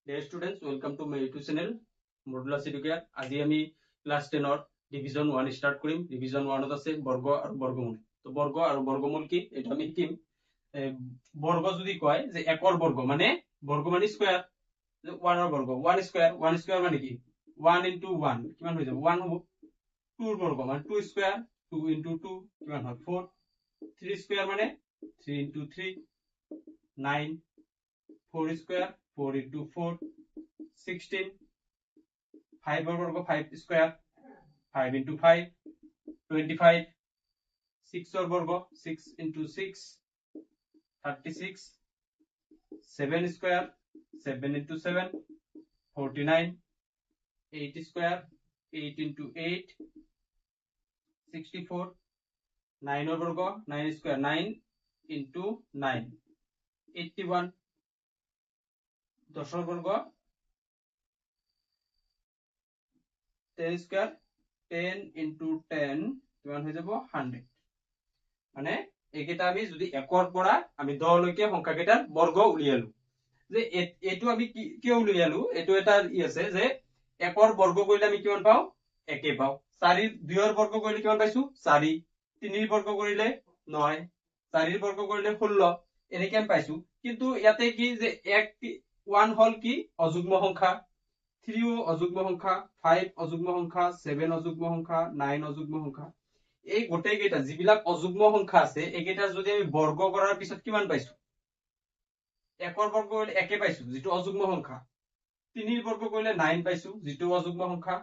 Dear students, welcome to my YouTube channel Modulus Educare. আজি আমি class 10 ৰ division 1 start কৰিম। ডিভিজন 1 ত আছে বৰ্গ আৰু বৰ্গমূল। তো বৰ্গ আৰু বৰ্গমূল কি এটা আমি শিকিম। বৰ্গ যদি কয় যে একৰ বৰ্গ মানে বৰ্গ মানে স্কয়াৰ, 1 ৰ বর্গ 1 স্কয়ার মানে কি 1 into 1 কিমান হৈ যাব 1 হ'ব। 2 ৰ বর্গ মানে 2 স্কয়ার, 2 into 2 কিমান হয় 4। 3 স্কয়ার মানে 3 into 3 9। 4 square 4 into 4 16। 5 ৰ বৰ্গ 5 স্কয়াৰ 5 into 5 25। 6 ৰ বৰ্গ 6 into 6 36। 7 square 7 into 7 49। 8 square 8 into 8 64। 9 ৰ বৰ্গ 9 স্কয়াৰ 9 into 9 81। 10 ৰ বৰ্গ 10 স্কয়ার 10 into 10 কিমান হৈ যাব 100। মানে এইকেইটা আমি যদি একৰ পৰা আমি 10 লৈকে সংখ্যাকেইটাৰ বৰ্গ উলিয়ালো, যে এটো আমি কিয় উলিয়ালো, এটো এটা আছে যে একৰ বৰ্গ কৰিলে আমি কিমান পাও 1 পাও। 4 2 ৰ বৰ্গ কৰিলে কিমান পাইছো 4। 3 ৰ বৰ্গ কৰিলে 9। 4 ৰ বৰ্গ কৰিলে 16 এনেকে আমি পাইছো। কিন্তু ইয়াতে কি যে 1 হল কি অযুগ্ম সংখ্যা, 3 ও অযুগ্ম সংখ্যা, 5 অযুগ্ম সংখ্যা, 7 অযুগ্ম সংখ্যা, 9 অযুগ্ম সংখ্যা। এই গোটেই কেইটা যিবিলাক অযুগ্ম সংখ্যা আছে এইকেইটা যদি আমি বৰ্গ কৰাৰ পিছত কিমান পাইছো, 1 ৰ বৰ্গ কৰিলে 1 পাইছো যিটো অযুগ্ম সংখ্যা। 3 ৰ বৰ্গ কৰিলে 9 পাইছো যিটো অযুগ্ম সংখ্যা।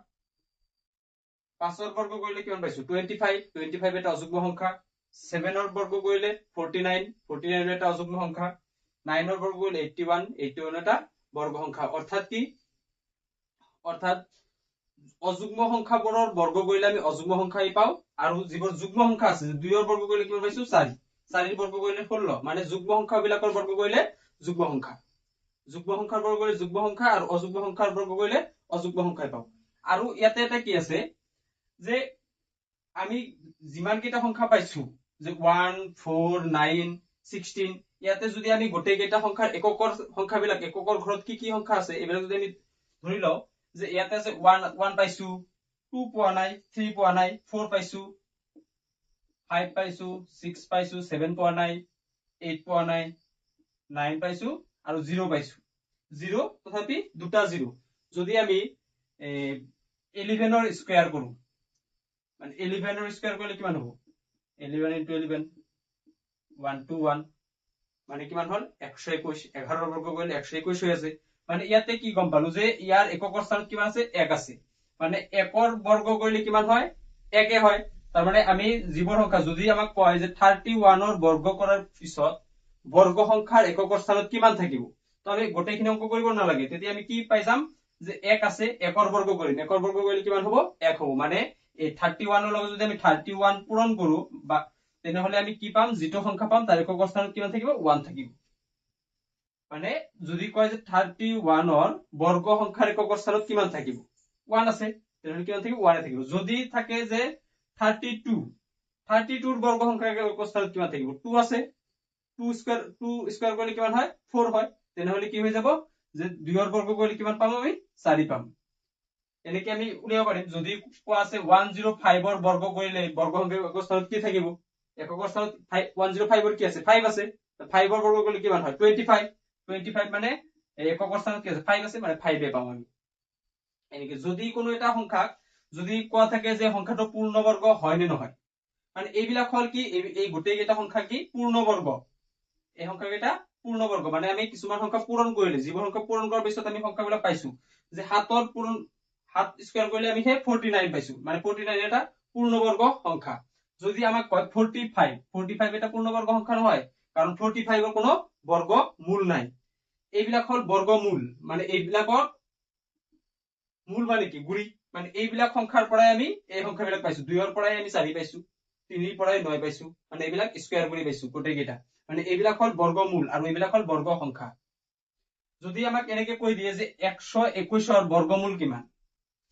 5 ৰ বৰ্গ কৰিলে কিমান পাইছো 25। 25 এটা অযুগ্ম সংখ্যা। 7 ৰ বৰ্গ কৰিলে 49। 49 এটা অযুগ্ম সংখ্যা। 9 ৰ বৰ্গ কৰিলে 81। 81 এটা বৰ্গ সংখ্যা। অৰ্থাৎ কি, অৰ্থাৎ অযুগ্ম সংখ্যাবোৰৰ বৰ্গ কৰিলে আমি অযুগ্ম সংখ্যাই পাও, আৰু যিবোৰ যুগ্ম সংখ্যা আছে 2 ৰ বৰ্গ কৰিলে কিমান পাইছো 4। 4 ৰ বৰ্গ কৰিলে 16। মানে যুগ্ম সংখ্যাবিলাকৰ বৰ্গ কৰিলে যুগ্ম সংখ্যা, যুগ্ম সংখ্যাৰ বৰ্গ কৰিলে যুগ্ম সংখ্যা, আৰু অযুগ্ম সংখ্যাৰ বৰ্গ কৰিলে অযুগ্ম সংখ্যাই পাও। আৰু ইয়াতে এটা কি আছে যে আমি যিমান কেইটা সংখ্যা পাইছো যে 1 4 9 16, ইয়াতে যদি আমি গোটেই কেইটা সংখ্যাৰ এককৰ সংখ্যাবিলাক এককৰ ঘৰত কি কি সংখ্যা আছে এইবিলাক যদি আমি ধৰি লও, যে ইয়াতে আছে 1 পাইছো, 2 পোৱা নাই, 3 পোৱা নাই, 4 পাইছো, 5 পাইছো, 6 পাইছো, 7 পোৱা নাই, 8 পোৱা নাই, 9 পাইছো আৰু 0 পাইছো। 0 তথাপি দুটা 0। যদি আমি 11 ৰ স্কয়াৰ কৰো, মানে 11 ৰ স্কয়াৰ কৰিলে কিমান হ'ব 11 into 11 1 to 1 মানে কিমান হল 121। 11 ৰ বৰ্গ কৰিলে 121 হৈ আছে। মানে ইয়াতে কি গম পালো যে ইয়াৰ এককৰ স্থানত কিমান আছে 1 আছে। মানে 1 ৰ বৰ্গ কৰিলে কিমান হয় 1 হয়। তাৰ মানে আমি যিবোৰ সংখ্যা যদি আমাক কয় যে 31 ৰ বৰ্গ কৰাৰ পিছত বৰ্গ সংখ্যাৰ এককৰ স্থানত কিমান থাকিব, তো আমি গোটেইখিনি অংক কৰিব নালাগে, তেতিয়া আমি কি পাই যাম যে 1 আছে, 1 ৰ বৰ্গ কৰিম, 1 ৰ বৰ্গ কৰিলে কিমান হ'ব 1 হ'ব। মানে এই 31 ৰ লগত যদি আমি 31 পূৰণ কৰো বা তেনেহলে আমি কি পাম, যিটো সংখ্যা পাম তাৰ এককৰ স্থানত কিমান থাকিব 1 থাকিব। মানে যদি কয় যে 31 ৰ বৰ্গ সংখ্যাৰ এককৰ স্থানত কিমান থাকিব 1 আছে, তেনেহলে কিমান থাকিব 1 থাকিব। যদি থাকে যে 32 ৰ বৰ্গ সংখ্যাৰ এককৰ স্থানত কিমান থাকিব 2 আছে, 2 স্কয়াৰ কৰিলে কিমান হয় 4 হয়, তেনেহলে কি হৈ যাব যে 2 ৰ বৰ্গ কৰিলে কিমান পাম আমি 4 পাম। এনেকে আমি উলিয়াব পাৰিম। যদি কোৱা আছে 105 ৰ বৰ্গ কৰিলে বৰ্গ সংখ্যাৰ এককৰ স্থানত কি থাকিব, এককৰ স্থানত 105 ৰ কি আছে 5 আছে, 5 ৰ বৰ্গ কৰিলে কিমান হয় 25। 25 মানে এককৰ স্থানত কি আছে 5 আছে, মানে 5 পাম আমি। এনেকে যদি কোনো এটা সংখ্যাক যদি কোৱা থাকে যে সংখ্যাটো পূৰ্ণবৰ্গ হয় নে নহয়, মানে এইবিলাক হল কি এই গোটেই কেইটা সংখ্যা কি পূৰ্ণবৰ্গ। এই সংখ্যাকেইটা পূৰ্ণবৰ্গ, মানে আমি কিছুমান সংখ্যা পূৰণ কৰিলে, যিবোৰ সংখ্যা পূৰণ কৰাৰ পিছত আমি সংখ্যাবিলাক পাইছো যে 7 স্কয়াৰ কৰিলে আমি 49 পাইছো, মানে 49 এটা পূৰ্ণবৰ্গ সংখ্যা। যদি আমাক কয় 45 এটা পূৰ্ণবৰ্গ সংখ্যা নহয়, কাৰণ 45 ৰ কোনো বৰ্গ মূল নাই। এইবিলাক হল বৰ্গমূল, মানে এইবিলাকৰ মূল মানে কি গুৰি। মানে এইবিলাক সংখ্যাৰ পৰাই আমি এই সংখ্যাবিলাক পাইছো, 2 ৰ পৰাই আমি 4 পাইছো, 3 ৰ পৰাই 9 পাইছো, মানে এইবিলাক স্কয়াৰ কৰি পাইছো গোটেই কেইটা। মানে এইবিলাক হল বৰ্গমূল আৰু এইবিলাক হল বৰ্গ সংখ্যা। যদি আমাক এনেকে কৈ দিয়ে যে 121 ৰ বৰ্গমূল কিমান,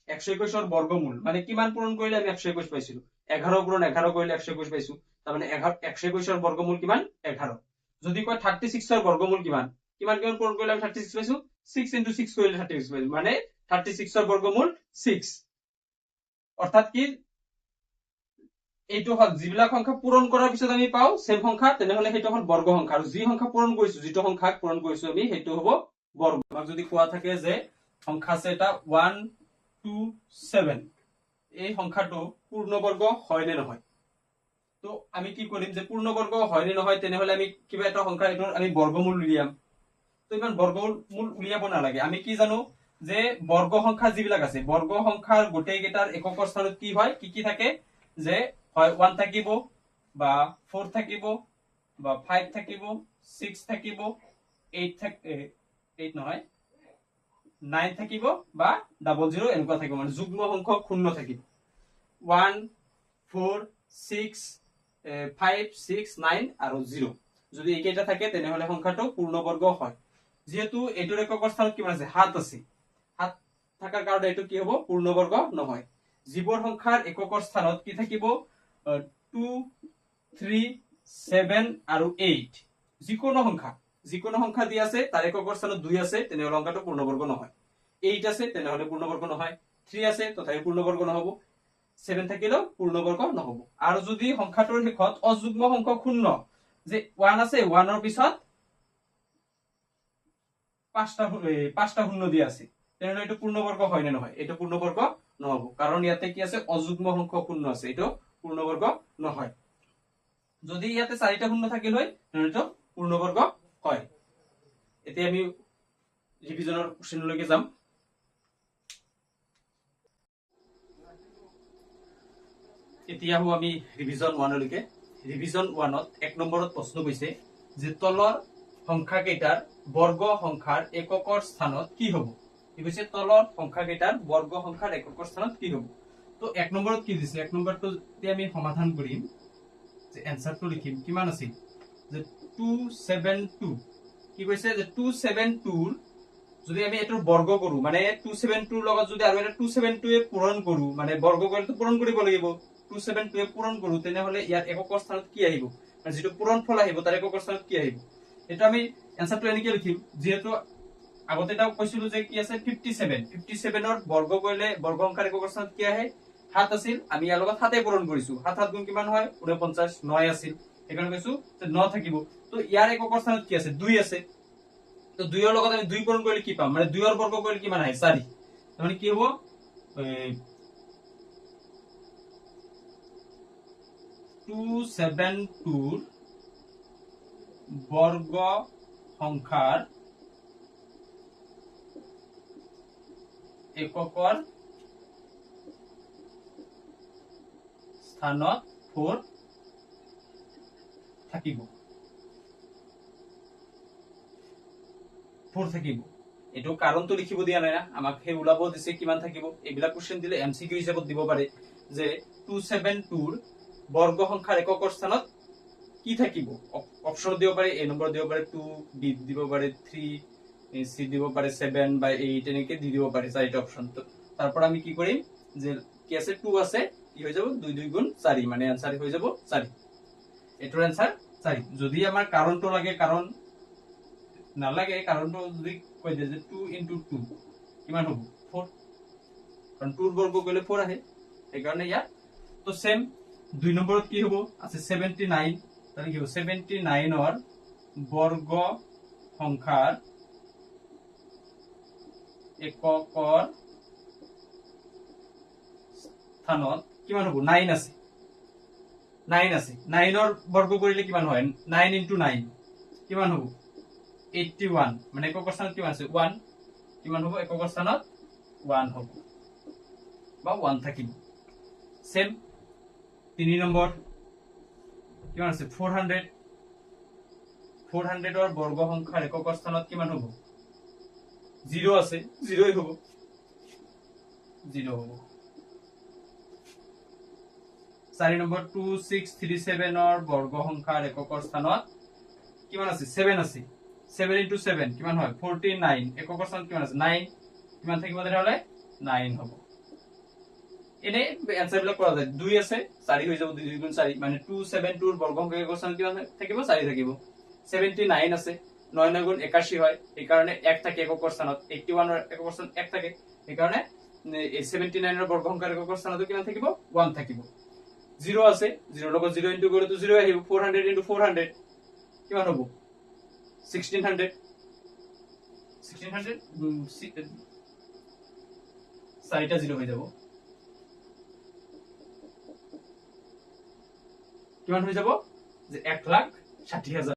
121 ৰ বৰ্গমূল মানে কিমান পূৰণ কৰিলে আমি 121 পাইছিলো, 11 পূৰণ 11 কৰিলে 121 পাইছো, তাৰমানে 121 ৰ বৰ্গমূল কিমান 11। যদি কয় 36 ৰ বৰ্গমূল কিমান, কিমান পূৰণ কৰিলে আমি 36 পাইছো, 6 into 6 কৰিলে 36 পাই মানে 36 ৰ বৰ্গমূল 6 অৰ্থাৎ কি এইটো হল যিবিলাক সংখ্যা পূৰণ কৰাৰ পিছত আমি পাও সেম সংখ্যা তেনেহলে সেইটো হল বৰ্গ সংখ্যা আৰু যি সংখ্যা পূৰণ কৰিছো যিটো সংখ্যাক পূৰণ কৰিছো আমি সেইটো হ'ব বৰ্গ আমাক যদি কোৱা থাকে যে সংখ্যা আছে এটা 1 2 7 এই সংখ্যাটো পূৰ্ণবৰ্গ হয় নে নহয় তো আমি কি কৰিম যে পূৰ্ণবৰ্গ হয় নে নহয় তেনেহলে আমি কিবা এটা সংখ্যা এটোৰ আমি বৰ্গমূল উলিয়াম তো ইমান বৰ্গমূল উলিয়াব নালাগে আমি কি জানো যে বৰ্গ সংখ্যা যিবিলাক আছে বৰ্গ সংখ্যাৰ গোটেই কেইটাৰ এককৰ স্থানত কি হয় কি থাকে যে হয় 1 থাকিব বা 4 থাকিব বা 5 থাকিব 6 থাকিব 8 নহয় 9 থাকিব বা 00 এনেকুৱা থাকিব মানে যুগ্ম সংখ্যক শূন্য থাকিব 1 4 6 5 6 9 আৰু 0 যদি এইকেইটা থাকে তেনেহলে সংখ্যাটো পূৰ্ণবৰ্গ হয় যেহেতু এটোৰ এককৰ স্থানত কিমান আছে 7 আছে 7 থাকাৰ কাৰণে এটো কি হ'ব পূৰ্ণবৰ্গ নহয় যিবোৰ সংখ্যাৰ এককৰ স্থানত কি থাকিব 2 3 7 আৰু 8 যিকোনো সংখ্যা দি আছে তাৰ এককৰ স্থানত 2 আছে তেনেহলে সংখ্যাটো পূৰ্ণবৰ্গ নহয় 8 আছে তেনেহলে পূৰ্ণবৰ্গ নহয় 3 আছে তথাপি পূৰ্ণবৰ্গ নহব 7 থাকিলেও পূৰ্ণবৰ্গ নহব আৰু যদি সংখ্যাটোৰ শেষত অযুগ্ম সংখ্যক শূন্য যে 1 আছে 1 ৰ পিছত পাঁচটা শূন্য দি আছে তেনেহলে এটো পূৰ্ণবৰ্গ হয় নে নহয় এটো পূৰ্ণবৰ্গ নহব কাৰণ ইয়াতে কি আছে অযুগ্ম সংখ্যক শূন্য আছে এটো পূৰ্ণবৰ্গ নহয় যদি ইয়াতে 4টা শূন্য থাকিল হয় তেনে এটো পূৰ্ণবৰ্গ হয় এতিয়া আমি ৰিভিজনৰ কোশ্চেনলৈকে যাম এতিয়া হও আমি ৰিভিজন 1 লৈকে ৰিভিজন 1 ত 1 নম্বৰত প্ৰশ্ন কৈছে যে তলৰ সংখ্যা কেইটাৰ বৰ্গ সংখ্যাৰ এককৰ স্থানত কি হ'ব কি কৈছে তলৰ সংখ্যা কেইটাৰ বৰ্গ সংখ্যাৰ এককৰ স্থানত কি হ'ব তো 1 নম্বৰত কি দিছে 1 নম্বৰটো তে আমি সমাধান কৰিম যে এনসারটো লিখিম কিমান আছিল যে 272 কি কৈছে যে 272 যদি আমি এটোৰ বৰ্গ কৰো মানে 272 ৰ লগত যদি আৰু এটা 272 এ পূৰণ কৰো মানে বৰ্গ কৰিলে তো পূৰণ কৰিব লাগিব 272 এ পূৰণ কৰো তেনেহলে ইয়াৰ এককৰ স্থানত কি আহিব মানে যেটো পূৰণফল আহিব তাৰ এককৰ স্থানত কি আহিব এটা আমি এনসারটো এনেকৈ লিখিম যেহেতু আগতে এটা কৈছিলো যে কি আছে 57 ৰ বৰ্গ কৰিলে বৰ্গ সংখ্যাৰ এককৰ স্থানত কি আহে 7 আছিল আমি ইয়াৰ লগত 7 এ পূৰণ কৰিছো 7 7 গুণ কিমান হয় 49 9 আছিল এখানে কৈছো যে 9 থাকিব তো ইয়াৰ এককৰ স্থানত কি আছে 2 আছে তো 2 ৰ লগত আমি 2 পূৰণ কৰিলে কি পাম মানে 2 ৰ বৰ্গ কৰিলে কিমান আহে 4 মানে কি হ'ব 272 বৰ্গ সংখ্যাৰ এককৰ স্থানত 4 থাকিব 4 থাকিব এটো কাৰণটো লিখিব দিয়া নাই না আমাক হে উলাব দিছে কিমান থাকিব এবিলা কোশ্চেন দিলে এমসিকিউ হিচাপত দিব পাৰে যে 272 ৰ বৰ্গ সংখ্যাৰ এককৰ স্থানত কি থাকিব অপচন দিব পাৰে এ নম্বৰ দিব পাৰে 2 বি দিব পাৰে 3 সি দিব পাৰে 7 বা 8 এনেকে দি দিব পাৰে চাৰিটা অপচন তো তাৰপৰ আমি কি কৰিম যে কি আছে 2 আছে কি হৈ যাব 2 2 গুণ 4 মানে आंसर হৈ যাব 4 এটোৰ आंसर 4 যদি আমাৰ কাৰণটো লাগে কাৰণ নালাগে কাৰণটো যদি কৈ দে যে 2 into 2 কিমান হ'ব 4 কাৰণ 2 ৰ বৰ্গ কৰিলে 4 আহে এই কাৰণে ইয়াৰ তো সেম 2 নম্বৰত কি হ'ব আছে 79 তাহলে কি 79 ৰ বৰ্গ সংখ্যাৰ এককৰ স্থানত কিমান হ'ব 9 আছে 9 ৰ বৰ্গ কৰিলে কিমান হয় 9 into 9 কিমান হ'ব 81 মানে এককৰ স্থানত কিমান আছে 1 কিমান হ'ব এককৰ স্থানত 1 হ'ব বা 1 থাকিব সেম 3 নম্বৰ কিমান আছে 400 ৰ বৰ্গ সংখ্যাৰ এককৰ স্থানত কিমান হ'ব 0 আছে 0 হ'ব 0 হ'ব 4 নম্বৰ 2637 ৰ বৰ্গ সংখ্যাৰ এককৰ স্থানত কিমান আছে 7 আছে 7 into 7 কিমান হয় 49 এককৰ স্থানত কিমান আছে 9 কিমান থাকিব তেতিয়াহলে 9 হ'ব এনে आंसर বিলাক কৰা যায় 2 আছে 4 হৈ যাব 2 2 গুণ 4 মানে 272 ৰ বৰ্গ সংখ্যাৰ এককৰ স্থানত কিমান থাকিব 4 থাকিব 79 আছে 9 9 গুণ 81 হয়, এই কারণে 1 থাকে একক স্থানত, 81 এর একক স্থান 1 থাকে, এই কারণে 79 এর বর্গ সংখ্যার একক স্থানত কিমান থাকিব 1 থাকিব। 0 আছে, 0 লগত 0 ইনটু কৰিলে তো 0 আহিব, 400 ইনটু 400 কিমান হ'ব 1600, 1600 চাৰিটা 0 হৈ যাব, কিমান হৈ যাব যে 1,60,000।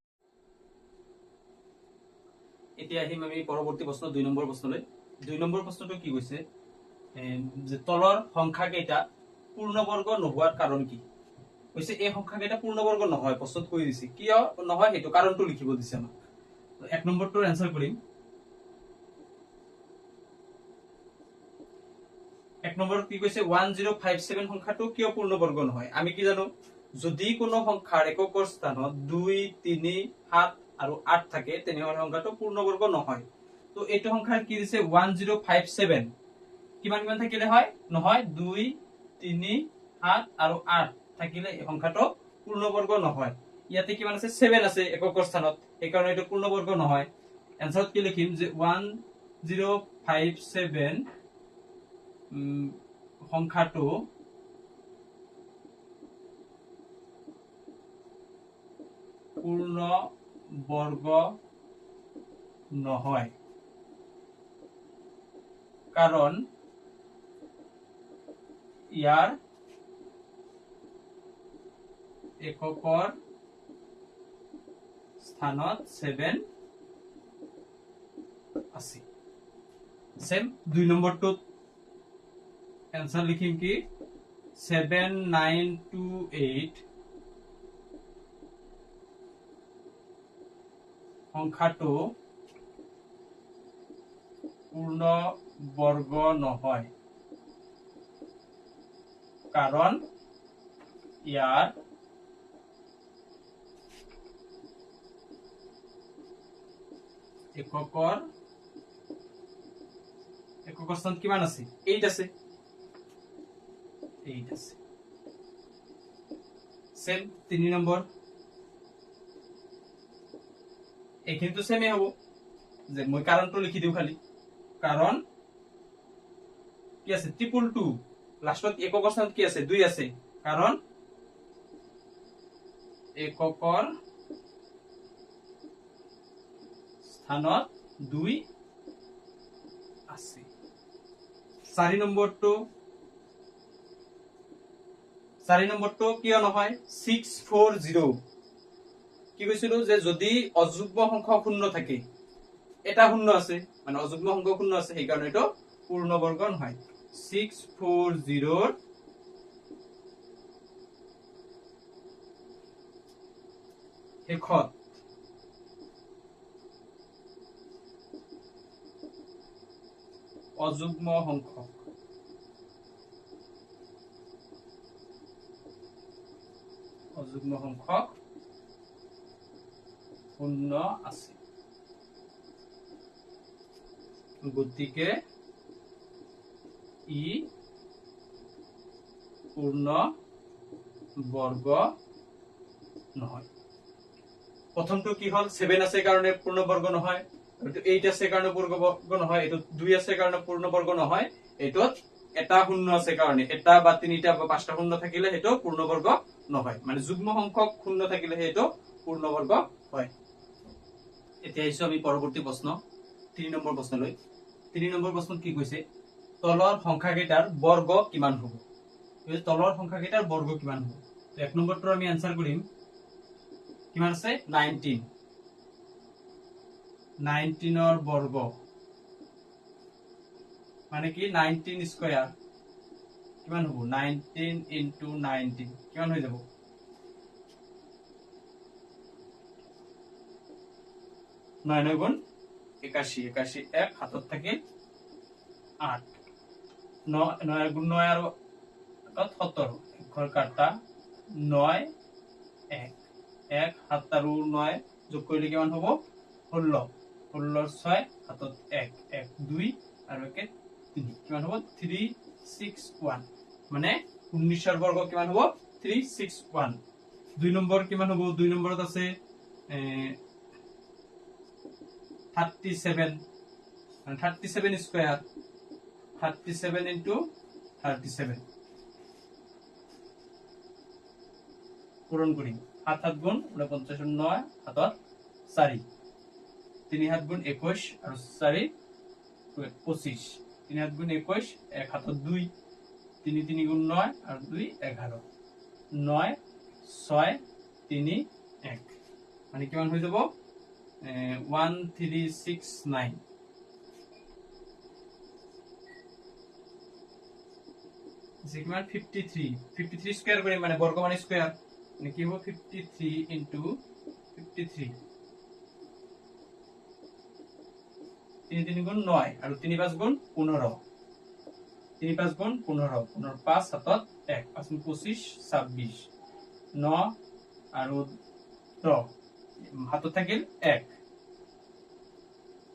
এতিয়া আহিম আমি পৰৱৰ্তী প্ৰশ্ন 2 নম্বৰ প্ৰশ্নলৈ। 2 নম্বৰ প্ৰশ্নটো কি কৈছে যে তলৰ সংখ্যা কেইটা পূৰ্ণবৰ্গ নোহোৱাৰ কাৰণ কি? কৈছে এই সংখ্যা কেইটা পূৰ্ণবৰ্গ নহয়, প্ৰশ্নত কৈ দিছে কিয় নহয় সেইটো কাৰণটো লিখিব দিছে আমাক। তো 1 নম্বৰটোৰ এনসাৰ কৰিম। 1 নম্বৰত কি কৈছে 1057 সংখ্যাটো কিয় পূৰ্ণবৰ্গ নহয়? আমি কি জানো, যদি কোনো সংখ্যাৰ এককৰ স্থানত 2 3 7 আৰু 8 থাকে তেনেহলে সংখ্যাটো পূৰ্ণবৰ্গ নহয়। তো এইটো সংখ্যাৰ কি দিছে 1057 কিমান কিমান থাকিলে হয় নহয়, 2 3 7 আৰু 8 থাকিলে এই সংখ্যাটো পূৰ্ণবৰ্গ নহয়। ইয়াতে কিমান আছে 7 আছে এককৰ স্থানত, এই কাৰণে এটা পূৰ্ণবৰ্গ নহয়। এনসাৰত কি লিখিম যে 1057 সংখ্যাটো পূৰ্ণবৰ্গ নহয় কাৰণ ইয়াৰ এককৰ স্থানত 7 আছে। সেম 2 নম্বৰটোত এনসাৰ লিখিম কি 7928 সংখ্যাটো পূৰ্ণবৰ্গ নহয় কাৰণ ইয়াৰ এককৰ স্থান কিমান আছে 8 আছে, 8 আছে। সেম 3 নম্বৰ, এইখিনি তো সেমে হ'ব যে মই কাৰণটো লিখি দিও খালি, কাৰণ কি আছে 222 লাষ্টত এককৰ স্থানত কি আছে 2 আছে, কাৰণ এককৰ স্থানত 2 আছে। 4 নম্বৰটো কিয় নহয় 640 কি কৈছিলো যে যদি অযুগ্ম সংখ্যা শূন্য থাকে, এটা শূন্য আছে মানে অযুগ্ম সংখ্যা শূন্য আছে, সেই কাৰণে এটা পূৰ্ণবৰ্গ নহয়। 640 শেষত অযুগ্ম সংখ্যক শূন্য আছে, গতিকে ই পূৰ্ণবৰ্গ নহয়। প্ৰথমটো কি হল 7 আছে কাৰণে পূৰ্ণবৰ্গ নহয়, এইটো 8 আছে কাৰণে পূৰ্ণবৰ্গ নহয়, এইটো 2 আছে কাৰণে পূৰ্ণবৰ্গ নহয়, এইটোত এটা শূন্য আছে কাৰণে, এটা বা তিনিটা বা পাঁচটা শূন্য থাকিলে সেইটো পূৰ্ণবৰ্গ নহয়, মানে যুগ্ম সংখ্যক শূন্য থাকিলে সেইটো পূৰ্ণবৰ্গ হয়। এতিয়া আহিছো আমি পৰৱৰ্তী প্ৰশ্ন 3 নম্বৰ প্ৰশ্নলৈ। 3 নম্বৰ প্ৰশ্নত কি কৈছে তলৰ সংখ্যা কেইটাৰ বৰ্গ কিমান হ'ব? তলৰ সংখ্যা কেইটাৰ বৰ্গ কিমান হ'ব? তো 1 নম্বৰটো আমি আনসাৰ কৰিম কিমান আছে 19, 19 ৰ বৰ্গ মানে কি 19 স্কয়াৰ কিমান হ'ব 19 ইনটু 19 কিমান হৈ যাব 9 গুণ 81, 81 এক হাতত থাকে 8, 9 গুণ 9 আৰু 17 ঘৰ কাটা 9 1 1 7 আৰু 9 যোগ কৰিলে কিমান হ'ব 16, 16 6 হাতত 1 1 2 আৰু 1 3 কিমান হ'ব 361 মানে 19 ৰ বৰ্গ কিমান হ'ব 361। 2 নম্বৰ কিমান হ'ব 2 নম্বৰত আছে 37 মানে 37 স্কয়ার 37 ইনটু 37 পূরণ করি 7 7 গুণ 49 9 হাতত 4 3 হাত গুণ 21 আর 4 25 3 হাত গুণ 21 1 হাতত 2 3 3 গুণ 9 আর 2 11 9 6 3 1 মানে কিমান হৈ যাব 1369 কিমান 53 স্কয়ার করে মানে বর্গ মানে স্কয়ার মানে কি হবে 53 ইনটু 53 3 3 গুণ 9 আর 3 5 গুণ 15 3 5 গুণ 15 15 5 হাতত 1 5 গুণ 25 26 9 আর 10 হাতত থাকিল 1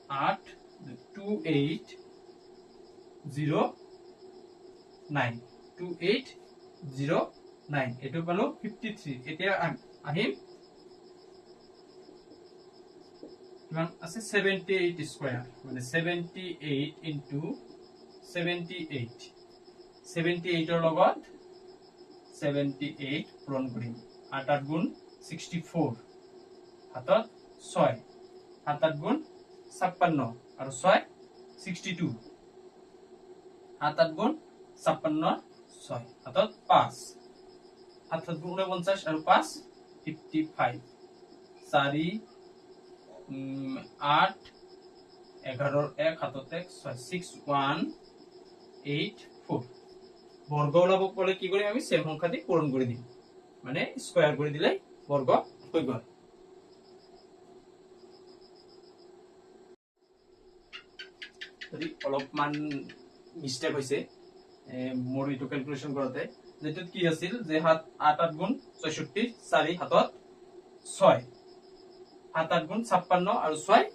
8 28 0 9 2809 এটো পালো 53 এতিয়া আহিম কিমান আছে 78 স্কয়ার মানে 78 ইনটু 78 78 এর লগত 78 পূরণ করিম 8 8 গুণ 64 হাতত 6 7 8 গুণ 56 আর 6 62 7 8 গুণ 56 6 হাতত 5 7 7 গুণ 49 আর 5 55 4 8 11 1 হাতত 1 6 1 8 4 বর্গ ওলাব বলে কি করি আমি সেম সংখ্যা দিয়ে পূরণ করে দিই মানে স্কয়ার করে দিলে বর্গ হয়ে গেল যদি অলপমান মিস্টেক হইছে মোর ইটো ক্যালকুলেশন করতে যেটা কি আছিল যে হাত 8 8 গুণ 64 4 হাতত 6 7 8 গুণ 56 আর 6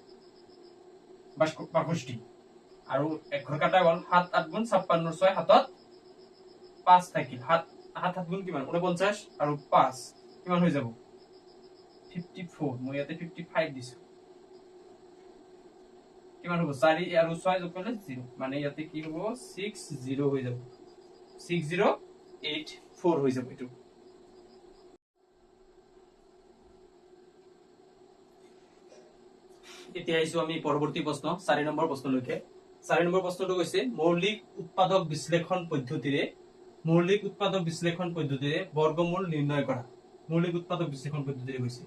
62 আর এক ঘর কাটা গল 7 8 গুণ 56 6 হাতত 5 থাকিল হাত হাত হাত গুণ কিমান 49 আর 5 কিমান হৈ যাব 54 মই ইয়াতে 55 দিছো কিমান হ'ব 4 আৰু 6 যোগ কৰিলে 0 মানে ইয়াতে কি হ'ব 60 হৈ যাব 6084 হৈ যাব এটো এতিয়া আইছো আমি পৰৱৰ্তী প্ৰশ্ন 4 নম্বৰ প্ৰশ্নলৈকে 4 নম্বৰ প্ৰশ্নটো কৈছে মৌলিক উৎপাদক বিশ্লেষণ পদ্ধতিৰে বৰ্গমূল নিৰ্ণয় কৰা মৌলিক উৎপাদক বিশ্লেষণ পদ্ধতিৰে কৈছে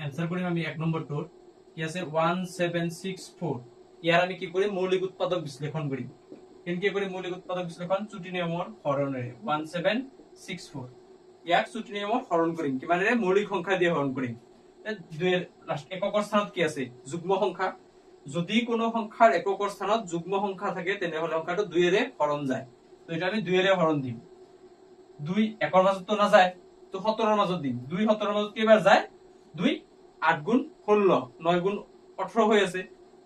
आंसर কৰিম আমি 1 নম্বৰটো কি আছে 1764 ইয়াৰ আমি কি কৰিম মৌলিক উৎপাদক বিশ্লেষণ কৰিম কেনকে কৰিম মৌলিক উৎপাদক বিশ্লেষণ চুটি নিয়মৰ হৰণেৰে 1764 ইয়াক চুটি নিয়মৰ হৰণ কৰিম কিমানেৰে মৌলিক সংখ্যা দিয়ে হৰণ কৰিম দুইৰ লাষ্ট এককৰ স্থানত কি আছে যুগ্ম সংখ্যা যদি কোনো সংখ্যাৰ এককৰ স্থানত যুগ্ম সংখ্যা থাকে তেনেহলে সংখ্যাটো 2 এৰে হৰণ যায় তো এটা আমি 2 এৰে হৰণ দিম 2 একৰ মাজত তো না যায় তো 17 এৰ মাজত দিম 2 17 এৰ মাজত কেইবাৰ যায় 2 8 গুণ 16 9 গুণ 18 হৈ আছে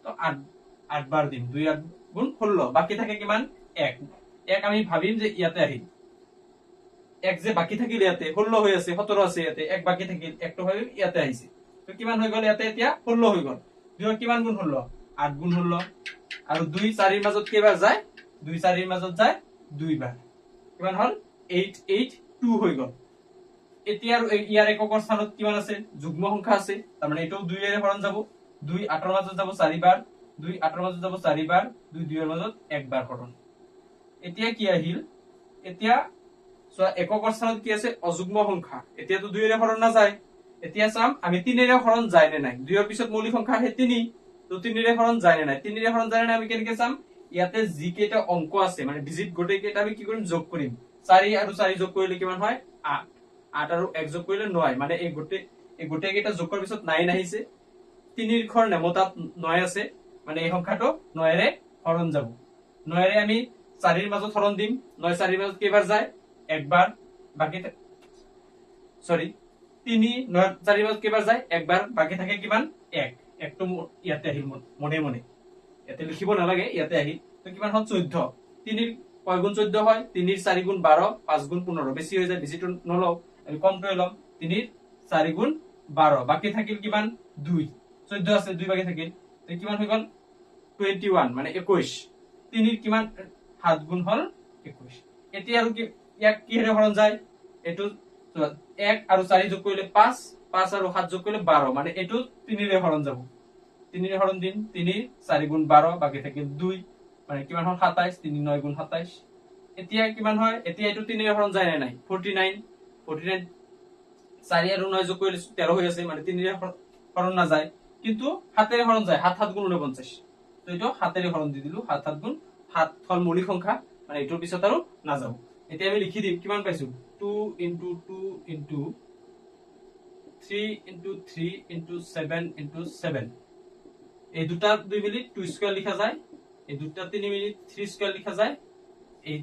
তো 8 বার দিম 2 8 গুণ 16 বাকি থাকে কিমান 1 আমি ভাবিম যে ইয়াতে আহিল 1 যে বাকি থাকিল ইয়াতে 16 হৈ আছে 17 আছে ইয়াতে 1 বাকি থাকিল 1 তো ভাবিম ইয়াতে আহিছে তো কিমান হৈ গল ইয়াতে এতিয়া 16 হৈ গল 2 কিমান গুণ 16 8 গুণ 16 আৰু 2 4 এৰ মাজত কেইবাৰ যায় 2 4 এৰ মাজত যায় 2 বাৰ কিমান হল 882 হৈ গল এতিয়া আৰু ইয়াৰ এককৰ স্থানত কিমান আছে যুগ্ম সংখ্যা আছে তাৰ মানে এটো 2 এৰে হৰণ যাব 2 8 এর মাজত যাব 4 বার 2 8 এর মাজত যাব 4 বার 2 2 এর মাজত 1 বার হৰণ এতিয়া কি আহিল এতিয়া এককৰ স্থানত কি আছে অযুগ্ম সংখ্যা এতিয়া তো 2 এৰে হৰণ না যায় এতিয়া চাম আমি 3 এৰে হৰণ যায় নে নাই 2 এৰ পিছত মৌলিক সংখ্যা হে 3 তো 3 এৰে হৰণ যায় নে নাই 3 এৰে হৰণ যায় নে আমি কেনেকে চাম ইয়াতে জি কেটা অংক আছে মানে ডিজিট গোটেই কেটা আমি কি কৰিম যোগ কৰিম 4 আৰু 4 যোগ কৰিলে কিমান হয় 8 8 আৰু 1 যোগ কৰিলে 9 মানে এই গোটেই কেটা যোগ কৰাৰ পিছত 9 আহিছে 3 এৰ ঘৰ নেমতাত 9 আছে মানে এই সংখ্যাটো 9 এৰে হৰণ যাব 9 এৰে আমি 4 এৰ মাজত হৰণ দিম 9 4 এৰ মাজত কেইবাৰ যায় একবাৰ বাকি সৰি 3 9 4 এৰ মাজত কেইবাৰ যায় একবাৰ বাকি থাকে কিমান 1 1 তো ইয়াতে আহিল মনে মনে ইয়াতে লিখিব নালাগে ইয়াতে আহিল তো কিমান হল 14 3 এর কয় গুণ 14 হয় 3 এর 4 গুণ 12 5 গুণ 15 বেশি হৈ যায় বেশিটো নলও আমি কমটো এলাম 3 এর 4 গুণ 12 বাকি থাকিল কিমান 2 14 আছে 2 বাকি থাকিল কিমান হৈ গল 21 মানে 21 3 কিমান 7 গুণ হল 21 এতিয়া আৰু কি ইয়াক কি হেৰে হৰণ যায় এটো 1 আৰু 4 যোগ কৰিলে 5 5 আৰু 7 যোগ কৰিলে 12 মানে এটো 3 ৰে হৰণ যাব 3 ৰে হৰণ দিন 3 4 গুণ 12 বাকি থাকিল 2 মানে কিমান হল 27 3 9 গুণ 27 এতিয়া কিমান হয় এতিয়া এটো 3 ৰে হৰণ যায় নাই 49 4 আৰু 9 যোগ কৰিলে 13 হৈ আছে মানে 3 ৰে হৰণ না যায় কিন্তু 7 ৰে হৰণ যায় 7 7 গুণ 49 তো এটো 7 ৰে হৰণ দি দিলু 7 7 গুণ 7 হল মৌলিক সংখ্যা মানে এটোৰ পিছত আৰু না যাব এতিয়া আমি লিখি দিম কিমান পাইছো 2 into 2 into 3 into 3 into 7 into 7 এই দুটা 2 মিলি 2 স্কয়ার লিখা যায় এই দুটা 3 মিলি 3 স্কয়ার লিখা যায় এই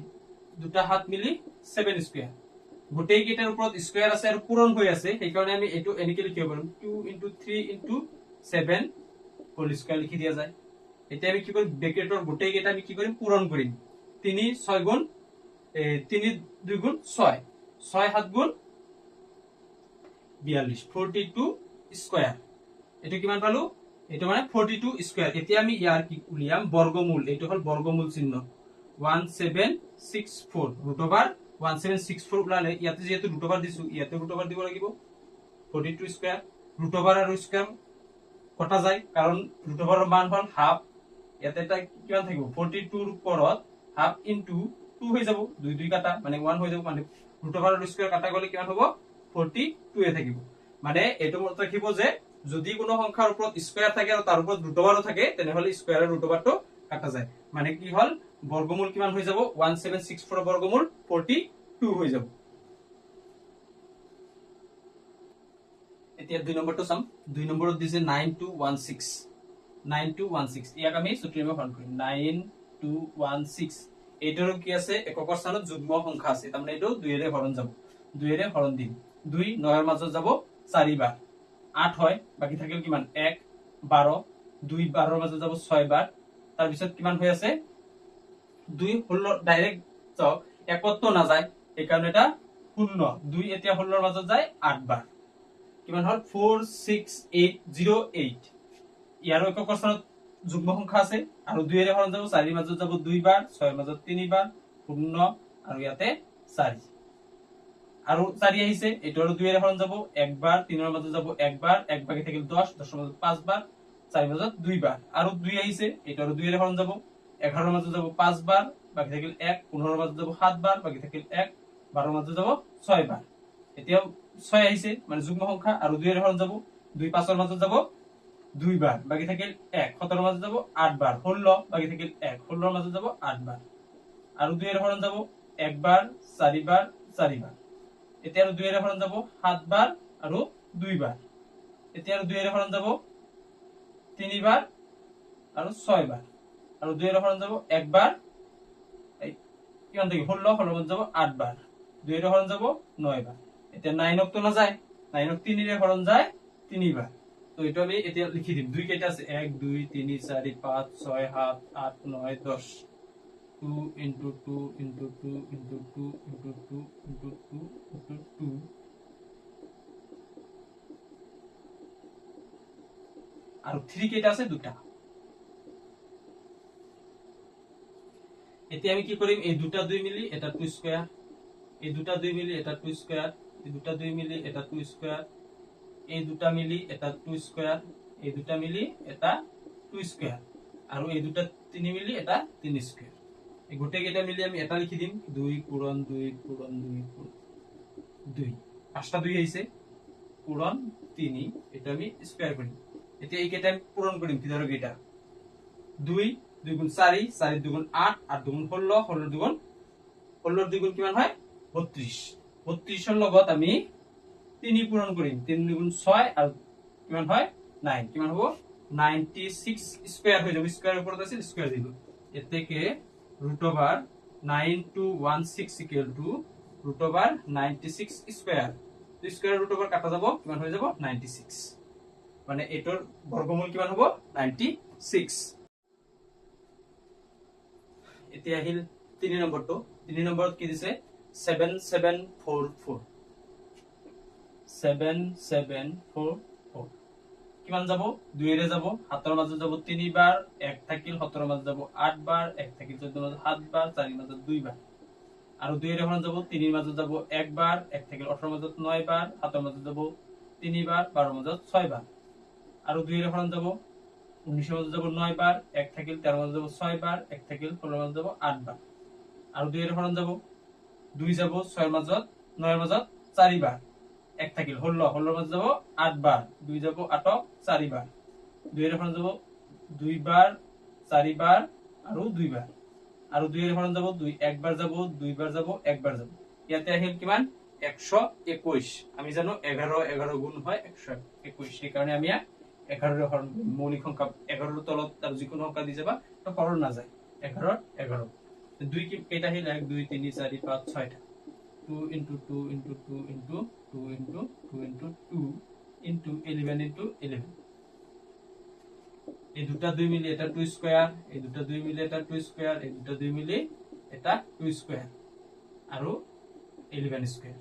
দুটা হাত মিলি 7 স্কয়ার গোটেই কেইটাৰ ওপৰত স্কয়াৰ আছে আৰু পূৰণ হৈ আছে সেই কাৰণে আমি এটো এনেকে লিখিব পাৰো 2 into 3 into 7 হোল স্কয়াৰ লিখি দিয়া যায় এতিয়া আমি কি কৰিম ব্ৰেকেটৰ গোটেই কেইটা আমি কি কৰিম পূৰণ কৰিম 3 6 গুণ 3 2 গুণ 6 6 7 গুণ 42 42 স্কয়ার এটো কিমান পালো এটো মানে 42 স্কয়ার এতিয়া আমি ইয়াৰ কি উলিয়াম বৰ্গমূল এটো হল বৰ্গমূল চিহ্ন 1764 ৰুট ওভাৰ 1764 উলালে ইয়াতে যেহেতু ৰুট ওভাৰ দিছো ইয়াতে ৰুট ওভাৰ দিব লাগিব 42 স্কয়াৰ ৰুট ওভাৰ আৰু স্কয়াৰ কটা যায় কাৰণ ৰুট ওভাৰৰ মান হল হাফ ইয়াতে এটা কিমান থাকিব 42 ৰ ওপৰত হাফ ইনটু 2 হৈ যাব 2 2 কাটা মানে 1 হৈ যাব মানে ৰুট ওভাৰ আৰু স্কয়ার কাটা গলে কিমান হ'ব 42 এ থাকিব মানে এটো মনত ৰাখিব যে যদি কোনো সংখ্যাৰ ওপৰত স্কয়াৰ থাকে আৰু তাৰ ওপৰত ৰুট ওভাৰও থাকে তেনেহলে স্কয়াৰ আৰু ৰুট ওভাৰটো কাটা যায় মানে কি হল বর্গমূল কিমান হৈ যাব 1764 বর্গমূল 42 হৈ যাব এতিয়া 2 নম্বৰটো চাম 2 নম্বৰত দিছে 9216 ইয়াক আমি সূত্ৰেৰে হৰণ কৰিম 9216 এটোৰ কি আছে এককৰ স্থানত যুগ্ম সংখ্যা আছে তাৰমানে এটো 2 ৰে হৰণ যাব 2 ৰে হৰণ দিম 2 9 ৰ মাজত যাব 4 বাৰ 8 হয় বাকি থাকিল কিমান 1 12 2 12 ৰ মাজত যাব 6 বাৰ তাৰ পিছত কিমান হৈ আছে 2 16 ডাইৰেক্ট চাওক একত না যায় এই কাৰণে এটা 16 2 এতিয়া 16 ৰ মাজত যায় 8 বাৰ কিমান হল 46808 ইয়াৰ একক স্থানত যুগ্ম সংখ্যা আছে আৰু 2 ৰে হৰণ যাব 4 ৰ মাজত যাব 2 বাৰ 6 ৰ মাজত 3 বাৰ 0 আৰু ইয়াতে 4 আৰু 4 আহিছে এটোৰ 2 ৰে হৰণ যাব 1 বাৰ 3 ৰ মাজত যাব 1 বাৰ 1 বাকি থাকিল 10 10 ৰ মাজত 5 বাৰ 4 ৰ মাজত 2 বাৰ আৰু 2 আহিছে এটোৰ 2 ৰে হৰণ যাব 11 ৰ মাজত যাব 5 বাৰ বাকি থাকিল 1 15 ৰ মাজত যাব 7 বাৰ বাকি থাকিল 1 12 ৰ মাজত যাব 6 বাৰ এতিয়া 6 আহিছে মানে যুগ্ম সংখ্যা আৰু 2 ৰে হৰণ যাব 2 5 ৰ মাজত যাব 2 বাৰ বাকি থাকিল 1 17 ৰ মাজত যাব 8 বাৰ 16 বাকি থাকিল 1 16 ৰ মাজত যাব 8 বাৰ আৰু 2 ৰে হৰণ যাব 1 বাৰ 4 বাৰ 4 বাৰ এতিয়া আৰু 2 ৰে হৰণ যাব 7 বাৰ আৰু 2 বাৰ এতিয়া আৰু 2 ৰে হৰণ যাব 3 বাৰ আৰু 6 বাৰ আৰু 2 ৰে হৰণ যাব 1 বাৰ কিমান থাকি 16 16 মাজত যাব 8 বাৰ 2 ৰে হৰণ যাব 9 বাৰ এতিয়া 9 ক তো না যায় 9 ক 3 ৰে হৰণ যায় 3 বাৰ তো এটো আমি এতিয়া লিখি দিম 2 কেইটা আছে 1 2 3 4 5 6 7 8 9 10 2 into 2 into 2 into 2 into 2 into 2 into 2 আৰু 3 কেইটা আছে দুটা এতিয়া আমি কি কৰিম এই দুটা 2 মিলি এটা 2 স্কয়ার এই দুটা 2 মিলি এটা 2 স্কয়ার এই দুটা 2 মিলি এটা 2 স্কয়ার এই দুটা মিলি এটা 2 স্কয়ার এই দুটা মিলি এটা 2 স্কয়ার আৰু এই দুটা 3 মিলি এটা 3 স্কয়াৰ এই গোটেই কেইটা মিলি আমি এটা লিখি দিম 2 পূৰণ 2 পূৰণ 2 2 পাঁচটা 2 আহিছে পূৰণ 3 এটা আমি স্কয়াৰ কৰিম এতিয়া এই কেইটা আমি পূৰণ কৰিম ভিতৰৰ কেইটা 2 2 গুণ 4 4 2 গুণ 8 8 2 গুণ 16 16 2 গুণ 16 2 গুণ কিমান হয় 32 32 ৰ লগত আমি 3 পূৰণ কৰিম 3 2 গুণ 6 আৰু কিমান হয় 9 কিমান হ'ব 96 স্কয়াৰ হৈ যাব স্কয়াৰ ওপৰত আছে স্কয়ার দিব এতেকে root over 9216 equal to root over 96 square তো স্কয়ার root over কাটা যাব কিমান হৈ যাব 96 মানে এটোৰ বৰ্গমূল কিমান হ'ব 96 এতিয়া আহিল 3 নম্বৰটো 3 নম্বৰত কি দিছে 7744 7744 কিমান যাব 2 এৰে যাব 7 ৰ মাজত যাব 3 বাৰ 1 থাকিল 7 ৰ মাজত যাব 8 বাৰ 1 থাকিল 14 ৰ মাজত 7 বাৰ 4 ৰ মাজত 2 বাৰ আৰু 2 এৰে হৰণ যাব 3 ৰ মাজত যাব 1 বাৰ 1 থাকিল 18 ৰ মাজত 9 বাৰ 7 ৰ মাজত যাব 3 বাৰ 12 ৰ মাজত 6 বাৰ আৰু 2 এৰে হৰণ যাব 19 ৰ মাজত যাব 9 বাৰ 1 থাকিল 13 ৰ মাজত যাব 6 বাৰ 1 থাকিল 16 ৰ মাজত যাব 8 বাৰ আৰু 2 এৰে হৰণ যাব 2 যাব 6 ৰ মাজত 9 ৰ মাজত 4 বাৰ 1 থাকিল 16 ৰ মাজত যাব 8 বাৰ 2 যাব 8 4 বাৰ 2 এর হরণ যাব 2 বার 4 বার আর 2 বার আর 2 এর হরণ যাব 2 একবার যাব 2 বার যাব একবার যাব ইয়াতে আহিল কিমান 121 আমি জানো 11 11 গুণ হয় 121 সেই কারণে আমি 11 এর হরণ মৌলিক সংখ্যা 11 এর তলত আর যে কোনো সংখ্যা দি যাবা তো হরণ না যায় 11 11 2 কি কেটা আহিল 1 2 3 4 5 6টা 2 into 2 into 2 into 2 into 2 into 2 into 11 into 11 এই দুটা 2 মিলে এটা 2 স্কয়ার এই দুটা 2 মিলে এটা 2 স্কয়ার এই দুটা 2 মিলে এটা 2 স্কয়ার আর 11 স্কয়ার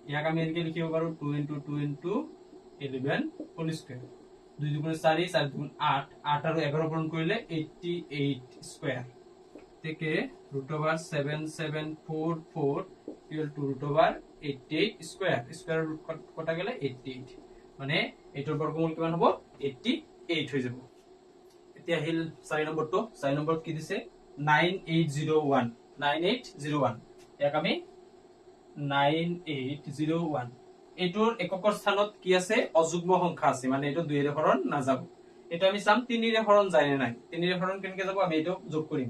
ইয়াক আমি এনকে লিখিব পাৰো 2 into 2 into 11 হোল স্কয়ার 2 দুগুণে 4 4 দুগুণ 8 8 আর 11 পূরণ কৰিলে 88 স্কয়ার থেকে √7/744 equal to √88 square square root কটা গেলে 88 মানে এটার বর্গমূল কিমান হ'ব 88 হৈ যাব এতিয়া হিল 4 নম্বৰটো 4 নম্বৰত কি দিছে 9801 9801 ইয়াক আমি 9801 এটোৰ এককৰ স্থানত কি আছে অযুগ্ম সংখ্যা আছে মানে এটো 2 এৰ হৰণ না যাব এটা আমি চাম 3 এৰ হৰণ যায় না নাই 3 এৰ হৰণ কেনেকৈ যাব আমি এটো যোগ কৰিম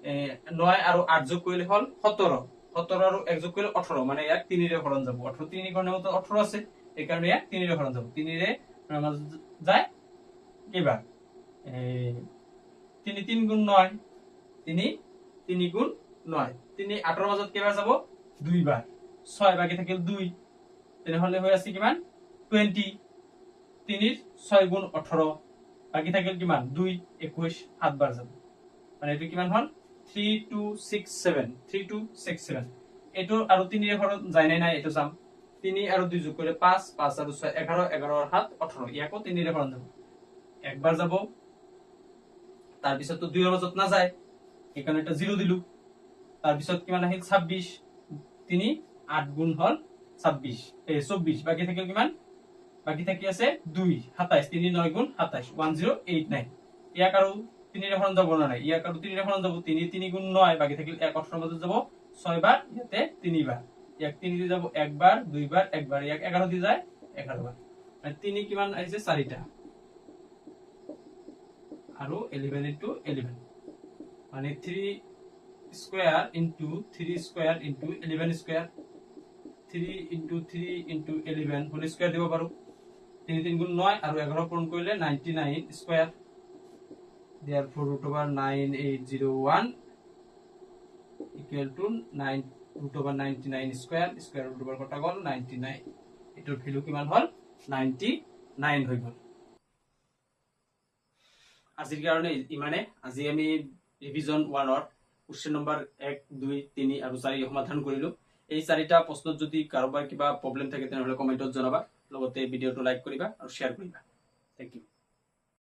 9 আৰু 8 যোগ কৰিলে হল 17 17 আৰু 1 যোগ কৰিলে 18 মানে ইয়াক 3 এৰ হৰণ যাব 18 3 গুণে 18 আছে এই কাৰণে ইয়াক 3 এৰ হৰণ যাব 3 এৰ মাজত যায় কেইবাৰ 3 3 গুণ 9 3 গুণ 9 3 8 ৰ মাজত কেইবাৰ যাব 2 বাৰ 6 বাকি থাকিল 2 তেনেহলে হৈ আছে কিমান 20 3 6 গুণ 18 বাকি থাকিল কিমান 2 21 7 বাৰ যাব মানে এটো কিমান হল 3267 3267 এটো আৰু 3 এৰ হৰণ যায় নাই এটো চাম 3 আৰু 2 যোগ কৰিলে 5 5 আৰু 6 11 11 আর 7 18 ইয়াকো 3 এর হরণ যাব একবার যাব তার পিছত তো 2 এর মাজত না যায় এখানে এটা 0 দিলু তার পিছত কিমান আহিল 26 3 8 গুণ হল 26 24 বাকি থাকিল কিমান বাকি থাকি আছে 2 27 3 9 গুণ 27 1089 ইয়াক আৰু 3 এৰ হৰণ যাব না নাই ইয়াক আৰু 3 এর হরণ যাব 3 3 গুণ 9 বাকি থাকিল 1 18 মাজত যাব 6 বার ইয়াতে 3 বার ইয়াক 3 দি যাব 1 বার 2 বার 1 বার ইয়াক 11 দি যায় 11 বার মানে 3 কিমান আহিছে 4টা আৰু 11 into 11 মানে 3 square into 3 square into 11 square 3 into 3 into 11 whole square দিব পাৰো 3 3 গুণ 9 আৰু 11 পূৰণ কৰিলে 99 square therefore √9801 equal to 9 √99 square square √, কটা গল 99 এটোৰ ভ্যালু কিমান হল 99 হৈ গল আজিৰ কাৰণে ইমানে আজি আমি ৰিভিজন 1 ৰ কোশ্চেন নম্বৰ 1 2 3 আৰু 4 সমাধান কৰিলো এই চাৰিটা প্ৰশ্নত যদি কাৰোবাৰ কিবা প্ৰবলেম থাকে তেনেহলে কমেন্টত জনাবা লগতে ভিডিওটো লাইক কৰিবা আৰু শেয়াৰ কৰিবা থ্যাংক ইউ